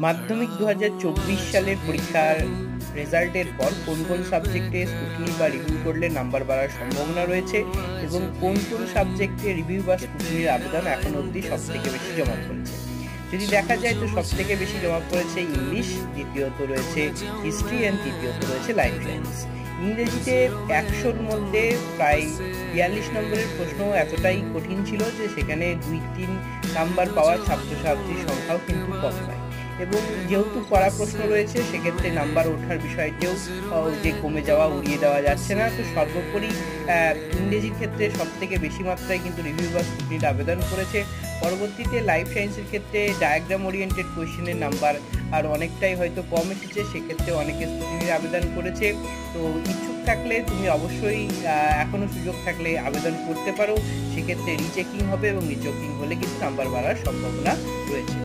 মাধ্যমিক 2024 সালের পরীক্ষার রেজাল্টের পর কোন কোন সাবজেক্টে স্কুটিনি বা রিভিউ করলে নাম্বার বাড়ার সম্ভাবনা রয়েছে এবং কোন কোন সাবজেক্টে রিভিউ বা স্কুটিনির আবেদন এখন অবধি সব থেকে বেশি জমা পড়েছে। যদি দেখা যায় তো সব থেকে বেশি জমা পড়েছে ইংলিশ, দ্বিতীয়ত রয়েছে হিস্ট্রি অ্যান্ড তৃতীয়ত রয়েছে লাইফ সায়েন্স। ইংরেজিতে 100-র মধ্যে প্রায় 42 নম্বরের প্রশ্ন এতটাই কঠিন ছিল যে সেখানে 2-3 নাম্বার পাওয়া ছাত্রছাত্রীর সংখ্যাও কিন্তু কম নয়, এবং যেহেতু কড়া প্রশ্ন রয়েছে সেক্ষেত্রে নাম্বার ওঠার বিষয়টিও যে কমে যাওয়া, উড়িয়ে দেওয়া যাচ্ছে না। তো সর্বোপরি ইংরেজির ক্ষেত্রে সব থেকে বেশি মাত্রায় কিন্তু রিভিউ বা স্কুটিনির আবেদন করেছে। পরবর্তীতে লাইফ সায়েন্সের ক্ষেত্রে ডায়াগ্রাম ওরিয়েন্টেড কোয়েশ্চেনের নাম্বার আর অনেকটাই হয়তো কম এসেছে, সেক্ষেত্রে অনেকে স্কুটিনির আবেদন করেছে। তো ইচ্ছুক থাকলে তুমি অবশ্যই এখনও সুযোগ থাকলে আবেদন করতে পারো। সেক্ষেত্রে রিচেকিং হবে এবং রিচেকিং হলে কিন্তু নাম্বার বাড়ার সম্ভাবনা রয়েছে।